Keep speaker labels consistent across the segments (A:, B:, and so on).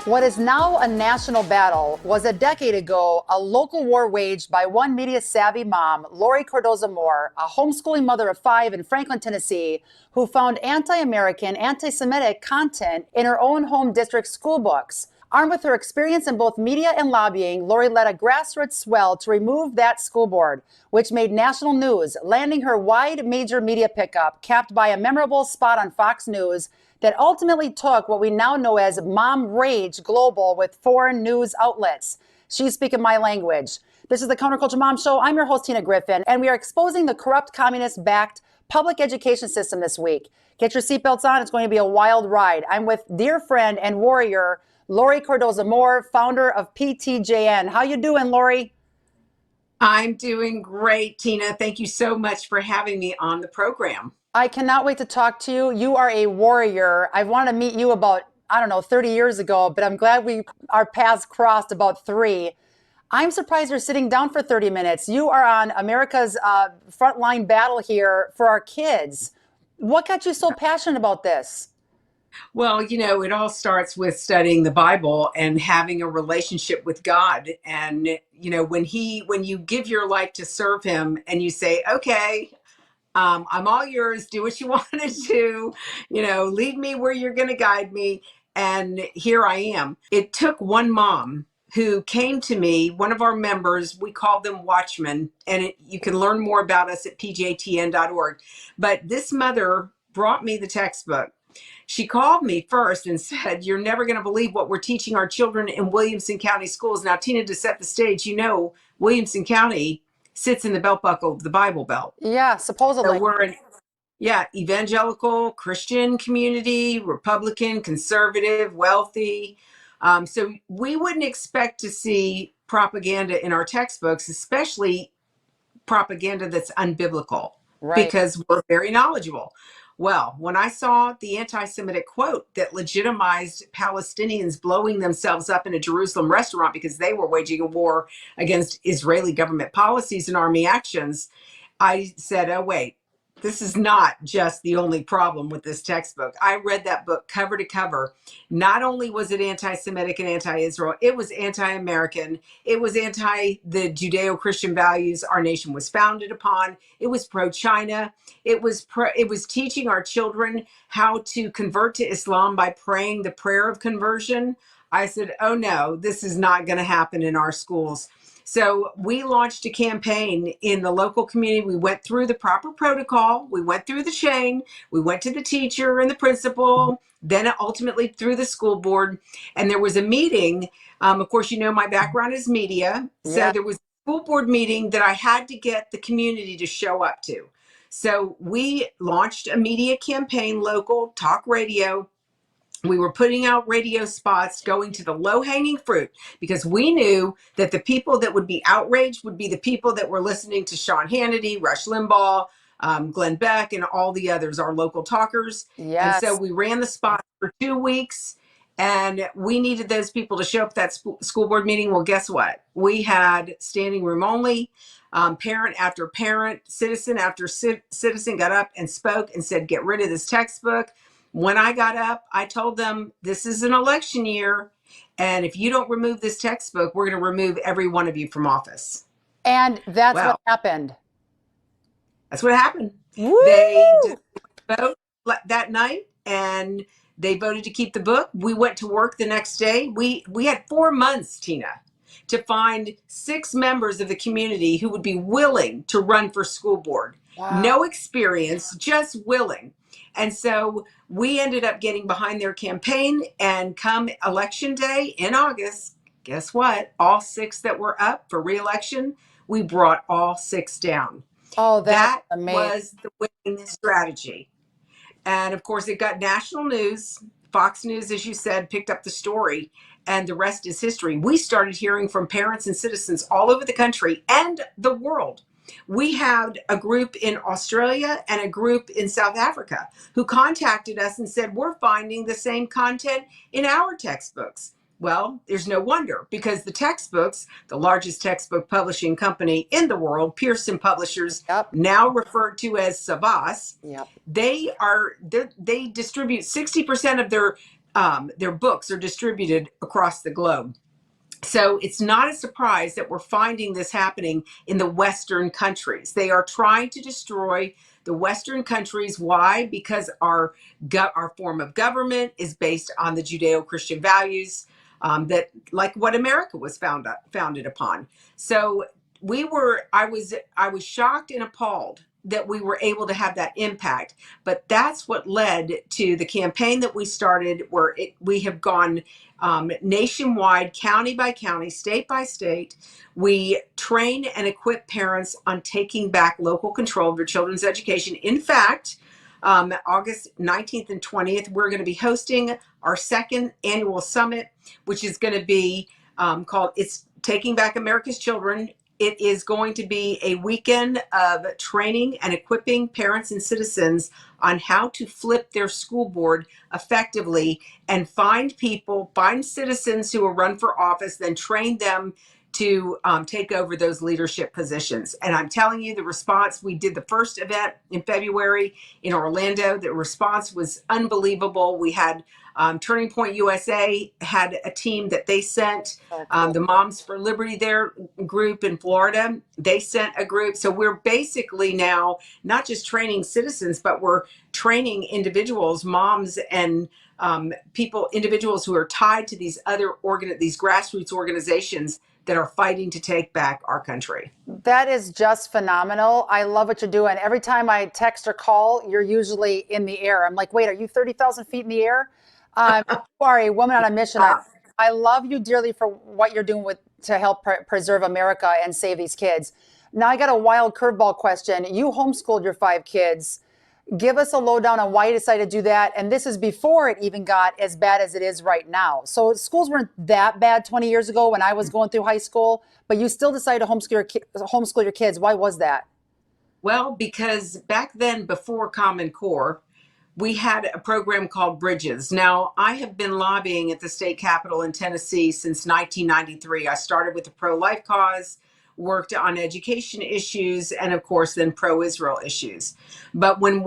A: What is now a national battle was a decade ago a local war waged by one media-savvy mom, Laurie Cardoza-Moore, a homeschooling mother of 5 in Franklin, Tennessee, who found anti-American, anti-Semitic content in her own home district school books. Armed with her experience in both media and lobbying, Laurie led a grassroots swell to remove that school board, which made national news, landing her wide major media pickup, capped by a memorable spot on Fox News that ultimately took what we now know as mom rage global with foreign news outlets. She's speaking my language. This is the Counterculture Mom Show. I'm your host, Tina Griffin, and we are exposing the corrupt communist-backed public education system this week. Get your seatbelts on. It's going to be a wild ride. I'm with dear friend and warrior, Laurie Cardoza-Moore, founder of PTJN. How you doing, Laurie?
B: I'm doing great, Tina. Thank you so much for having me on the program.
A: I cannot wait to talk to you. You are a warrior. I wanted to meet you about, 30 years ago, but I'm glad our paths crossed about 3. I'm surprised you're sitting down for 30 minutes. You are on America's frontline battle here for our kids. What got you so passionate about this?
B: Well, it all starts with studying the Bible and having a relationship with God. And, when you give your life to serve him and you say, okay, I'm all yours, do what you want to do, lead me where you're going to guide me. And here I am. It took one mom who came to me, one of our members, we call them watchmen, and you can learn more about us at pjtn.org. But this mother brought me the textbook. She called me first and said, you're never going to believe what we're teaching our children in Williamson County schools. Now, Tina, to set the stage, Williamson County sits in the belt buckle of the Bible Belt.
A: Yeah, supposedly.
B: So we're an evangelical, Christian community, Republican, conservative, wealthy. So we wouldn't expect to see propaganda in our textbooks, especially propaganda that's unbiblical,
A: Right.
B: because we're very knowledgeable. Well, when I saw the anti-Semitic quote that legitimized Palestinians blowing themselves up in a Jerusalem restaurant because they were waging a war against Israeli government policies and army actions, I said, oh, wait, this is not just the only problem with this textbook. I read that book cover to cover. Not only was it anti-Semitic and anti-Israel, it was anti-American. It was anti the Judeo-Christian values our nation was founded upon. It was pro-China. It was teaching our children how to convert to Islam by praying the prayer of conversion. I said, oh no, this is not going to happen in our schools. So we launched a campaign in the local community. We went through the proper protocol. We went through the chain. We went to the teacher and the principal, then ultimately through the school board. And there was a meeting. Of course, my background is media. So
A: Yeah.
B: there was a school board meeting that I had to get the community to show up to. So we launched a media campaign, local talk radio. We were putting out radio spots, going to the low-hanging fruit, because we knew that the people that would be outraged would be the people that were listening to Sean Hannity, Rush Limbaugh, Glenn Beck, and all the others, our local talkers. And so
A: Yes.
B: we ran the spot for 2 weeks, and we needed those people to show up at that school board meeting. Well, guess what? We had standing room only. Parent after parent, citizen after citizen got up and spoke and said, get rid of this textbook. When I got up, I told them, this is an election year, and if you don't remove this textbook, we're going to remove every one of you from office.
A: And that's what
B: Well,
A: happened.
B: that's what happened.
A: Woo!
B: They did vote that night, and they voted to keep the book. We went to work the next day. We had 4 months, Tina, to find 6 members of the community who would be willing to run for school board.
A: Wow.
B: No experience, just willing. And so we ended up getting behind their campaign, and come election day in August, guess what? All 6 that were up for re-election, we brought all 6 down.
A: Oh, that's
B: That
A: amazing.
B: was the winning strategy. And of course, it got national news. Fox News, as you said, picked up the story, and the rest is history. We started hearing from parents and citizens all over the country and the world. We had a group in Australia and a group in South Africa who contacted us and said, we're finding the same content in our textbooks. Well, there's no wonder, because the textbooks, the largest textbook publishing company in the world, Pearson Publishers,
A: Yep.
B: now referred to as Savas,
A: Yep.
B: they distribute 60% of their their books are distributed across the globe. So it's not a surprise that we're finding this happening in the Western countries. They are trying to destroy the Western countries. Why? Because our form of government is based on the Judeo-Christian values that, like what America was founded upon. So I was shocked and appalled that we were able to have that impact. But that's what led to the campaign that we started, where we have gone nationwide, county by county, state by state. We train and equip parents on taking back local control of their children's education. In fact, August 19th and 20th, we're going to be hosting our second annual summit, which is going to be called It's Taking Back America's Children. It is going to be a weekend of training and equipping parents and citizens on how to flip their school board effectively and find citizens who will run for office, then train them to take over those leadership positions. And I'm telling you, the response, we did the first event in February in Orlando. The response was unbelievable. We had Turning Point USA had a team that they sent,
A: So cool.
B: the Moms for Liberty, their group in Florida, they sent a group. So we're basically now not just training citizens, but we're training individuals, moms and individuals who are tied to these these grassroots organizations that are fighting to take back our country.
A: That is just phenomenal. I love what you're doing. Every time I text or call, you're usually in the air. I'm like, wait, are you 30,000 feet in the air? You are a woman on a mission. I love you dearly for what you're doing to help preserve America and save these kids. Now I got a wild curveball question. You homeschooled your 5 kids. Give us a lowdown on why you decided to do that. And this is before it even got as bad as it is right now. So schools weren't that bad 20 years ago when I was going through high school, but you still decided to homeschool your kids. Why was that?
B: Well, because back then, before Common Core, we had a program called Bridges. Now, I have been lobbying at the state capitol in Tennessee since 1993. I started with the pro-life cause, worked on education issues, and of course, then pro-Israel issues. But when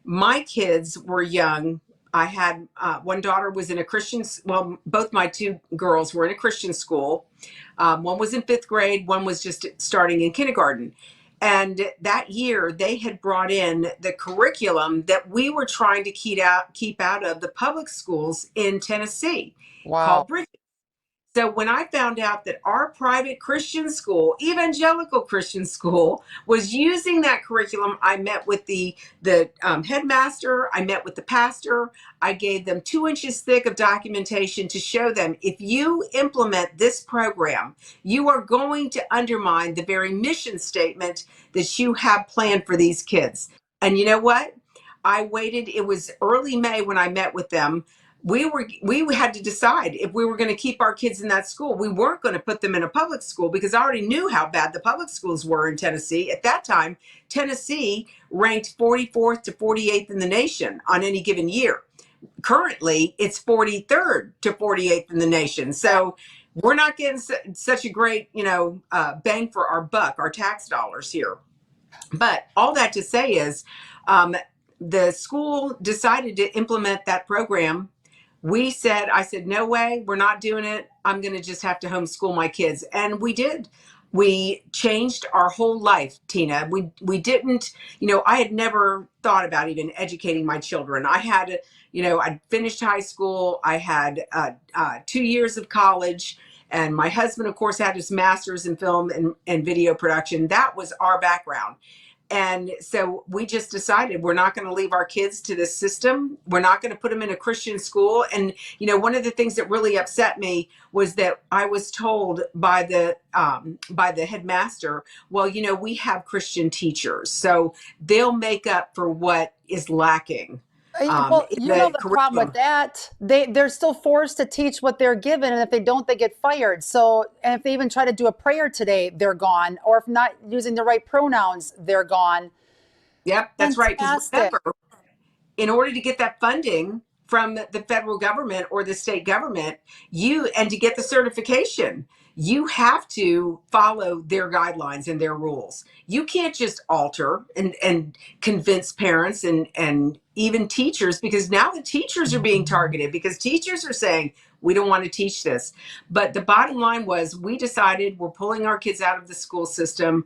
B: my kids were young, I had one daughter was in a Christian, well, both my 2 girls were in a Christian school. One was in 5th grade, one was just starting in kindergarten. And that year, they had brought in the curriculum that we were trying to keep out of the public schools in Tennessee,
A: Wow.
B: called Bridges. So when I found out that our private Christian school, evangelical Christian school, was using that curriculum, I met with the headmaster. I met with the pastor. I gave them 2 inches thick of documentation to show them, if you implement this program, you are going to undermine the very mission statement that you have planned for these kids. And you know what? I waited. It was early May when I met with them. We had to decide if we were going to keep our kids in that school. We weren't going to put them in a public school because I already knew how bad the public schools were in Tennessee. At that time, Tennessee ranked 44th to 48th in the nation on any given year. Currently, it's 43rd to 48th in the nation. So we're not getting such a great, bang for our buck, our tax dollars here. But all that to say is, the school decided to implement that program. I said, no way, we're not doing it. I'm going to just have to homeschool my kids. And we did. We changed our whole life, Tina. We didn't, I had never thought about even educating my children. I'd finished high school. I had 2 years of college. And my husband, of course, had his master's in film and video production. That was our background. And so we just decided we're not going to leave our kids to this system. We're not going to put them in a Christian school. And, one of the things that really upset me was that I was told by the headmaster, well, we have Christian teachers, so they'll make up for what is lacking
A: Well,
B: in
A: you know
B: the
A: the problem with
B: curriculum.
A: that. They're still forced to teach what they're given, and if they don't, they get fired. So, and if they even try to do a prayer today, they're gone. Or if not using the right pronouns, they're gone.
B: Yep, that's right. Because
A: Fantastic.
B: remember, in order to get that funding from the federal government or the state government, and to get the certification, you have to follow their guidelines and their rules. You can't just alter and convince parents and even teachers, because now the teachers are being targeted because teachers are saying, we don't want to teach this. But the bottom line was, we decided we're pulling our kids out of the school system,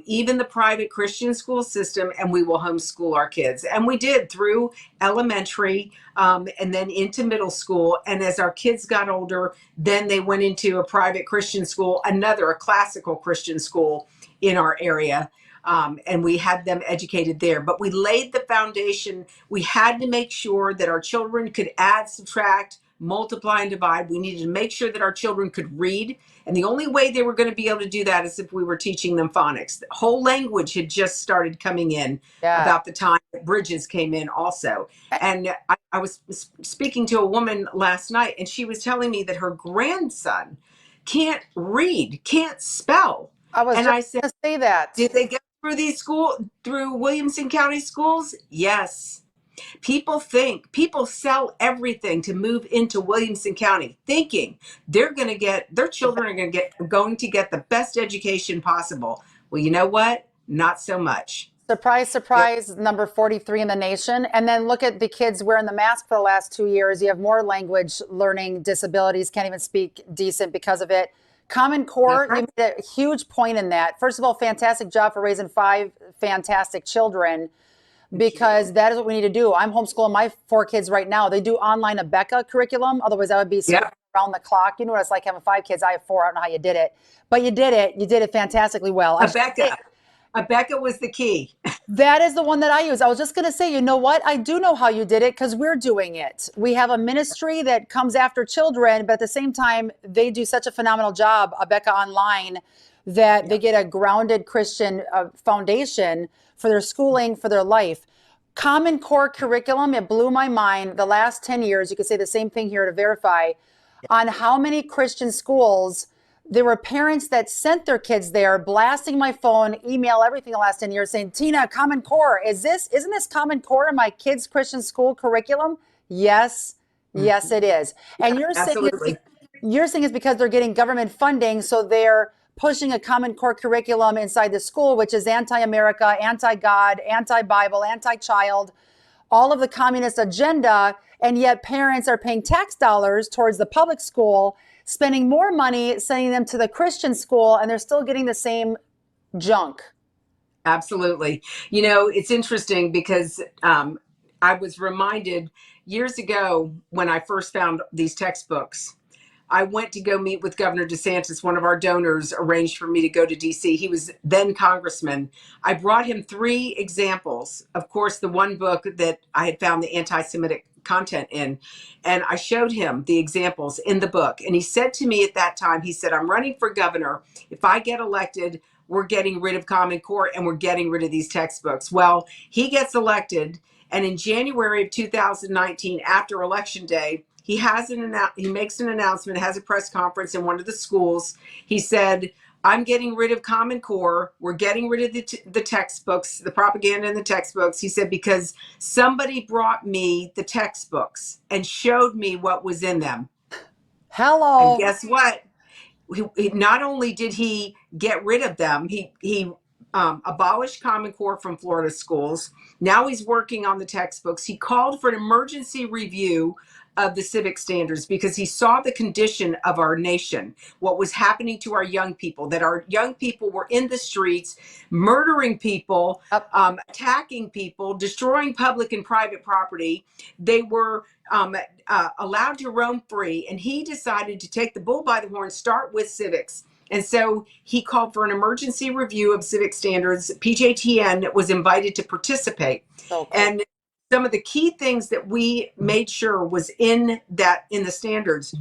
B: even the private Christian school system, and we will homeschool our kids. And we did through elementary, and then into middle school. And as our kids got older, then they went into a private Christian school, a classical Christian school in our area. And we had them educated there. But we laid the foundation. We had to make sure that our children could add, subtract, multiply, and divide. We needed to make sure that our children could read. And the only way they were going to be able to do that is if we were teaching them phonics. The whole language had just started coming in
A: Yeah.
B: about the time that Bridges came in also. And I was speaking to a woman last night, and she was telling me that her grandson can't read, can't spell.
A: I was
B: And
A: just
B: I said,
A: going to say that.
B: did they go through Williamson County schools? Yes. People sell everything to move into Williamson County, thinking their children are going to get the best education possible. Well, you know what? Not so much.
A: Surprise, surprise, number 43 in the nation. And then look at the kids wearing the mask for the last 2 years. You have more language learning disabilities, can't even speak decent because of it. Common
B: That's
A: Core,
B: right.
A: you made a huge point in that. First of all, fantastic job for raising 5 fantastic children, because that is what we need to do. I'm homeschooling my 4 kids right now. They do online Abeka curriculum. Otherwise, I would be
B: Yeah.
A: around the clock. You know what it's like having 5 kids. I have 4. I don't know how you did it, but you did it. You did it fantastically well.
B: Abeka was the key.
A: That is the one that I use. I was just going to say, you know what? I do know how you did it because we're doing it. We have a ministry that comes after children, but at the same time, they do such a phenomenal job, Abeka Online, that they get a grounded Christian foundation for their schooling, for their life. Common Core curriculum, it blew my mind the last 10 years. You could say the same thing here to verify on how many Christian schools there were parents that sent their kids there, blasting my phone, email, everything the last 10 years saying, Tina, Common Core, isn't this Common Core in my kids' Christian school curriculum? Yes, yes, it is. And
B: Absolutely.
A: you're saying it's because they're getting government funding, so they're pushing a Common Core curriculum inside the school, which is anti-America, anti-God, anti-Bible, anti-child, all of the communist agenda, and yet parents are paying tax dollars towards the public school, spending more money sending them to the Christian school, and they're still getting the same junk.
B: Absolutely. It's interesting because I was reminded years ago when I first found these textbooks. I went to go meet with Governor DeSantis. One of our donors arranged for me to go to DC. He was then congressman. I brought him 3 examples. Of course, the one book that I had found the anti-Semitic content in, and I showed him the examples in the book. And he said to me at that time, he said, I'm running for governor. If I get elected, we're getting rid of Common Core and we're getting rid of these textbooks. Well, he gets elected. And in January of 2019, after Election Day, he makes an announcement, has a press conference in one of the schools. He said, I'm getting rid of Common Core. We're getting rid of the textbooks, the propaganda in the textbooks. He said, because somebody brought me the textbooks and showed me what was in them. And
A: Hello.
B: guess what? Not only did he get rid of them, he abolished Common Core from Florida schools. Now he's working on the textbooks. He called for an emergency review of the civic standards because he saw the condition of our nation, what was happening to our young people, that our young people were in the streets, murdering people, attacking people, destroying public and private property. They were allowed to roam free. And he decided to take the bull by the horn, start with civics. And so he called for an emergency review of civic standards. PJTN was invited to participate.
A: So cool.
B: And some of the key things that we made sure was in the standards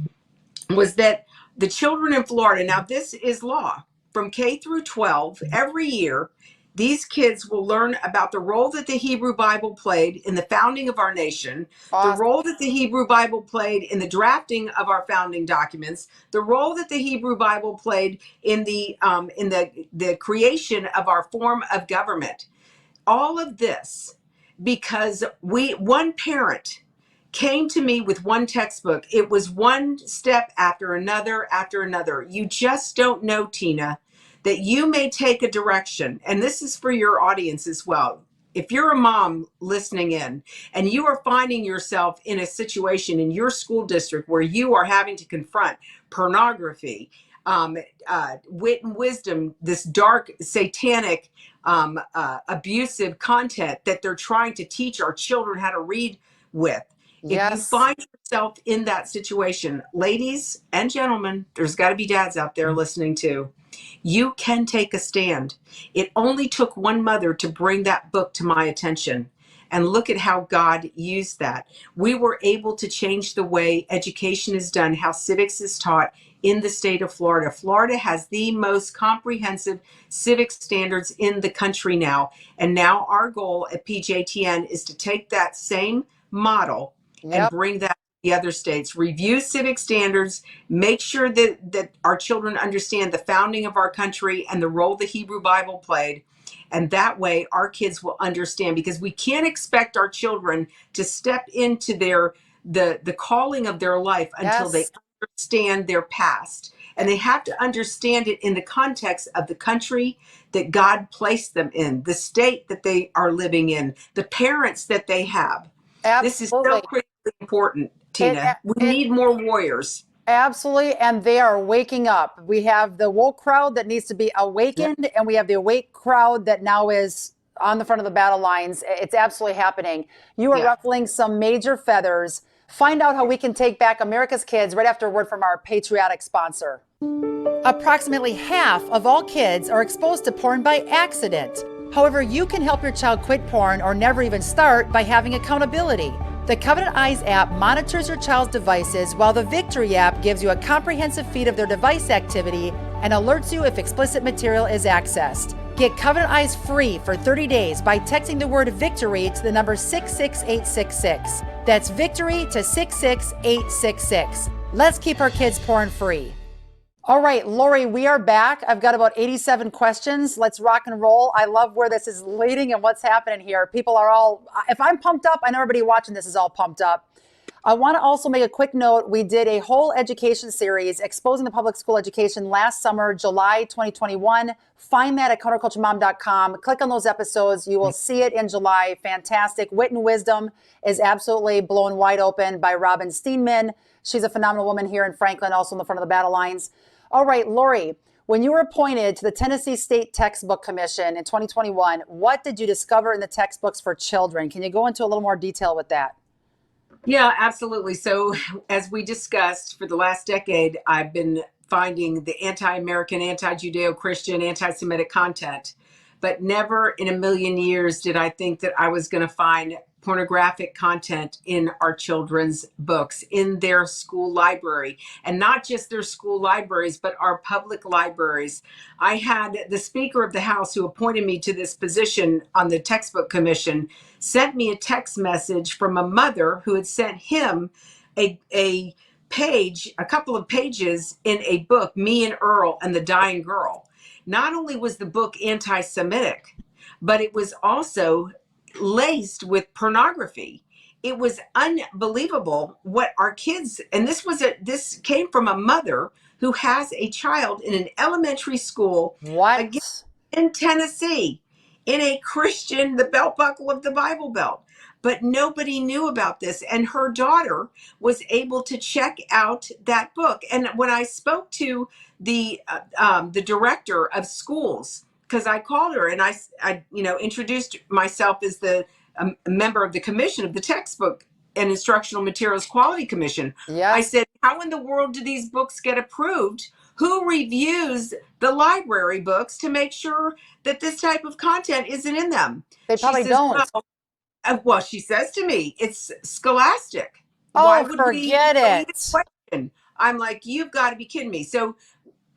B: was that the children in Florida, now this is law, from K through 12, every year, these kids will learn about the role that the Hebrew Bible played in the founding of our nation, the
A: Awesome.
B: role that the Hebrew Bible played in the drafting of our founding documents, the role that the Hebrew Bible played in the creation of our form of government. All of this because one parent came to me with one textbook. It was one step after another after another. You just don't know, Tina, that you may take a direction, and this is for your audience as well. if you're a mom listening in and you are finding yourself in a situation in your school district where you are having to confront pornography, wit and wisdom, this dark, satanic, abusive content that they're trying to teach our children how to read with. If you
A: Yes.
B: find yourself in that situation, ladies and gentlemen, there's got to be dads out there listening too. You can take a stand. It only took one mother to bring that book to my attention. And look at how God used that. We were able to change the way education is done, how civics is taught in the state of Florida. Florida has the most comprehensive civic standards in the country now. And now our goal at PJTN is to take that same model and
A: Yep.
B: bring that to the other states. Review civic standards, make sure that our children understand the founding of our country and the role the Hebrew Bible played. And that way our kids will understand, because we can't expect our children to step into the calling of their life until they
A: Yes.
B: understand their past. And they have to understand it in the context of the country that God placed them in, the state that they are living in, the parents that they have. This is so
A: Absolutely.
B: critically important,
A: It
B: Tina. We
A: it
B: need more warriors.
A: absolutely, and they are waking up. We have the woke crowd that needs to be
B: Yep.
A: awakened, and we have the awake crowd that now is on the front of the battle lines. It's absolutely happening. You are
B: Yeah.
A: ruffling some major feathers. Find out how we can take back America's kids right after a word from our patriotic sponsor. Approximately half of all kids are exposed to porn by accident. However, you can help your child quit porn or never even start by having accountability. The Covenant Eyes app monitors your child's devices, while the Victory app gives you a comprehensive feed of their device activity and alerts you if explicit material is accessed. Get Covenant Eyes free for 30 days by texting the word VICTORY to the number 66866. That's VICTORY to 66866. Let's keep our kids porn free. All right, Laurie, we are back. I've got about 87 questions. Let's rock and roll. I love where this is leading and what's happening here. People are all, if I'm pumped up, I know everybody watching this is all pumped up. I want to also make a quick note. We did a whole education series exposing the public school education last summer, July 2021. Find that at counterculturemom.com. Click on those episodes. You will see it in July. Fantastic. Wit and Wisdom is absolutely blown wide open by Robin Steenman. She's a phenomenal woman here in Franklin, also in the front of the battle lines. All right, Laurie, when you were appointed to the Tennessee State Textbook Commission in 2021, what did you discover in the textbooks for children? Can you go into a little more detail with that?
B: Yeah, absolutely. So, as we discussed, for the last decade, I've been finding the anti-American, anti-Judeo-Christian, anti-Semitic content, but never in a million years did I think that I was going to find pornographic content in our children's books, in their school library, and not just their school libraries, but our public libraries. I had the Speaker of the House, who appointed me to this position on the Textbook Commission, sent me a text message from a mother who had sent him a page, a couple of pages in a book, Me and Earl and the Dying Girl. Not only was the book anti-Semitic, but it was also laced with pornography. It was unbelievable what our kids, and this came from a mother who has a child in an elementary school, again,
A: What?
B: in Tennessee, in a Christian, the belt buckle of the Bible Belt. But nobody knew about this. And her daughter was able to check out that book. And when I spoke to the director of schools, because I called her and I introduced myself as the member of the commission of the Textbook and Instructional Materials Quality Commission. I
A: Yes.
B: said, how in the world do these books get approved? Who reviews the library books to make sure that this type of content isn't in them?
A: They
B: She
A: probably
B: says,
A: don't.
B: well, she says to me, it's scholastic. Why
A: Oh,
B: would we
A: forget
B: even
A: it.
B: question? I'm like, you've got to be kidding me. So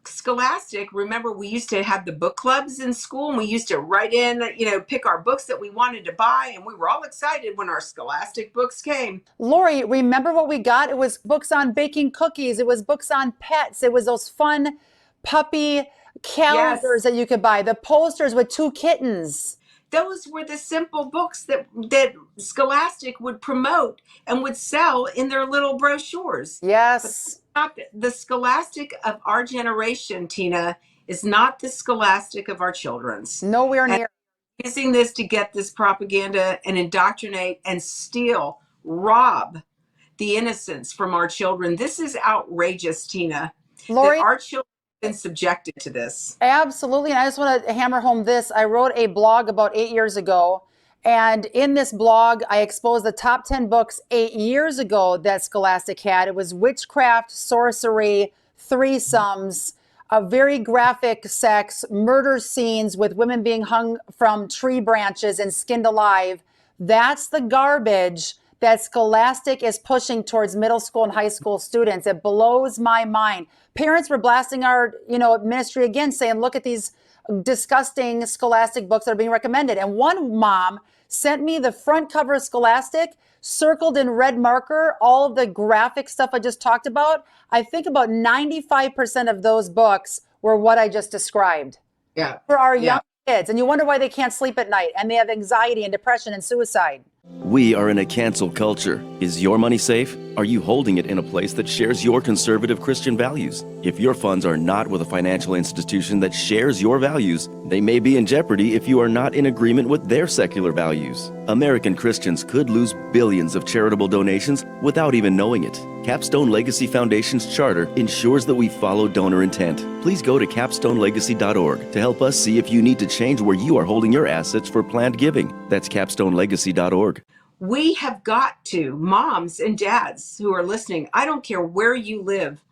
B: Scholastic, remember, we used to have the book clubs in school, and we used to write in, pick our books that we wanted to buy, and we were all excited when our Scholastic books came.
A: Laurie, remember what we got? It was books on baking cookies. It was books on pets. It was those fun puppy calendars
B: Yes,
A: that you could buy, the posters with two kittens.
B: those were the simple books that Scholastic would promote and would sell in their little brochures. But
A: Yes.
B: not the Scholastic of our generation, Tina, is not the Scholastic of our children's.
A: Nowhere
B: And
A: near.
B: using this to get this propaganda and indoctrinate and steal, rob the innocence from our children. This is outrageous, Tina, that
A: Laurie,
B: our children have been subjected to this.
A: absolutely. And I just want to hammer home this. I wrote a blog about 8 years ago. And in this blog, I exposed the top 10 books 8 years ago that Scholastic had. It was witchcraft, sorcery, threesomes, a very graphic sex, murder scenes with women being hung from tree branches and skinned alive. That's the garbage that Scholastic is pushing towards middle school and high school students. It blows my mind. Parents were blasting our, ministry again, saying, look at these disgusting Scholastic books that are being recommended. And one mom sent me the front cover of Scholastic, circled in red marker, all of the graphic stuff I just talked about. I think about 95% of those books were what I just described.
B: Yeah.
A: For our
B: Yeah.
A: young kids. And you wonder why they can't sleep at night and they have anxiety and depression and suicide.
C: We are in a cancel culture. Is your money safe? Are you holding it in a place that shares your conservative Christian values? If your funds are not with a financial institution that shares your values, they may be in jeopardy if you are not in agreement with their secular values. American Christians could lose billions of charitable donations without even knowing it. Capstone Legacy Foundation's charter ensures that we follow donor intent. Please go to capstonelegacy.org to help us see if you need to change where you are holding your assets for planned giving. That's capstonelegacy.org.
B: We have got to, moms and dads who are listening, I don't care where you live.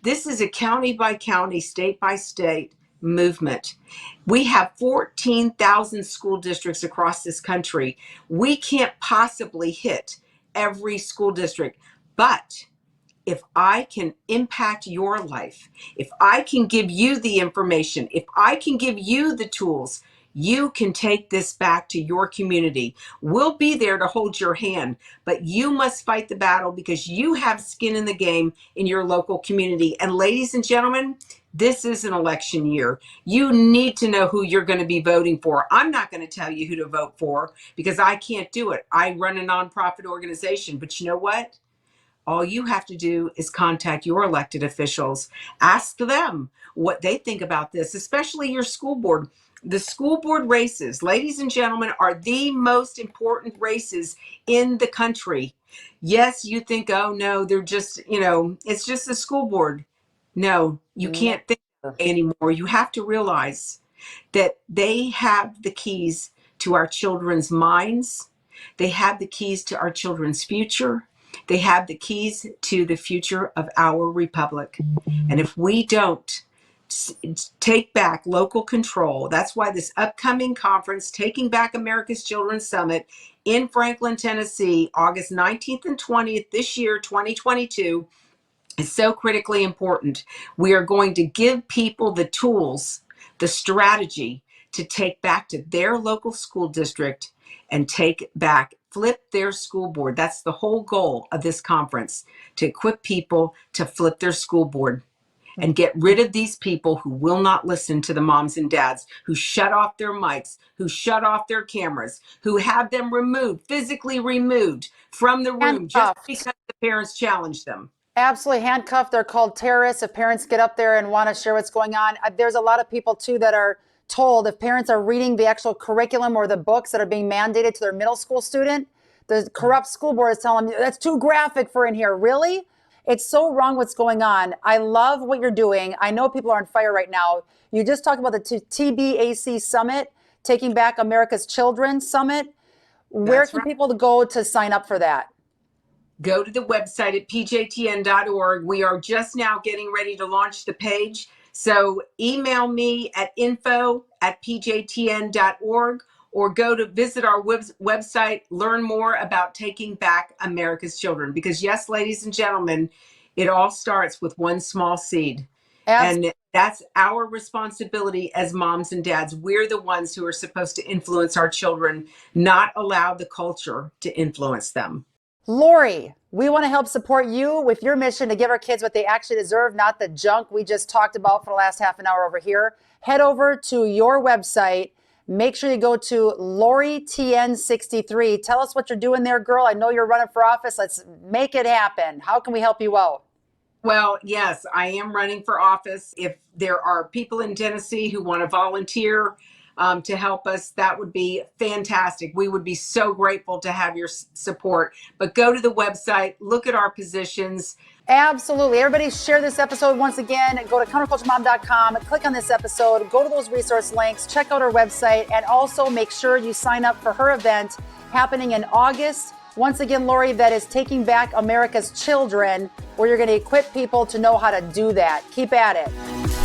B: This is a county by county, state by state movement. We have 14,000 school districts across this country. We can't possibly hit every school district, but if I can impact your life, if I can give you the information, if I can give you the tools, you can take this back to your community. We'll be there to hold your hand, but you must fight the battle because you have skin in the game in your local community. And ladies and gentlemen, this is an election year. You need to know who you're going to be voting for. I'm not going to tell you who to vote for because I can't do it. I run a nonprofit organization, but you know what? All you have to do is contact your elected officials. Ask them what they think about this, especially your school board. The school board races, ladies and gentlemen, are the most important races in the country. Yes, you think, oh no, they're just, it's just the school board. No, you can't think that way anymore. You have to realize that they have the keys to our children's minds. They have the keys to our children's future. They have the keys to the future of our republic. And if we don't take back local control, that's why this upcoming conference, Taking Back America's Children Summit in Franklin, Tennessee, August 19th and 20th this year, 2022, is so critically important. We are going to give people the tools, the strategy to take back to their local school district and flip their school board. That's the whole goal of this conference, to equip people to flip their school board and get rid of these people who will not listen to the moms and dads, who shut off their mics, who shut off their cameras, who have them removed, physically removed from the room just because the parents challenged them.
A: Absolutely handcuffed. They're called terrorists. If parents get up there and want to share what's going on, there's a lot of people too that are told if parents are reading the actual curriculum or the books that are being mandated to their middle school student, the corrupt school board is telling them that's too graphic for in here. Really? It's so wrong what's going on. I love what you're doing. I know people are on fire right now. You just talked about the TBAC Summit, Taking Back America's Children Summit. Where can people go to sign up for that?
B: Go to the website at pjtn.org. We are just now getting ready to launch the page. So email me at info@pjtn.org or go to visit our website, learn more about Taking Back America's Children. Because yes, ladies and gentlemen, it all starts with one small seed. And that's our responsibility as moms and dads. We're the ones who are supposed to influence our children, not allow the culture to influence them.
A: Laurie, we want to help support you with your mission to give our kids what they actually deserve, not the junk we just talked about for the last half an hour over here. Head over to your website. Make sure you go to Laurie TN63. Tell us what you're doing there, girl. I know you're running for office. Let's make it happen. How can we help you out?
B: Well, yes, I am running for office. If there are people in Tennessee who want to volunteer, to help us, that would be fantastic. We would be so grateful to have your support. But go to the website, look at our positions.
A: Absolutely. Everybody share this episode once again. Go to counterculturemom.com, click on this episode, go to those resource links, check out our website, and also make sure you sign up for her event happening in August. Once again, Laurie, that is Taking Back America's Children, where you're going to equip people to know how to do that. Keep at it.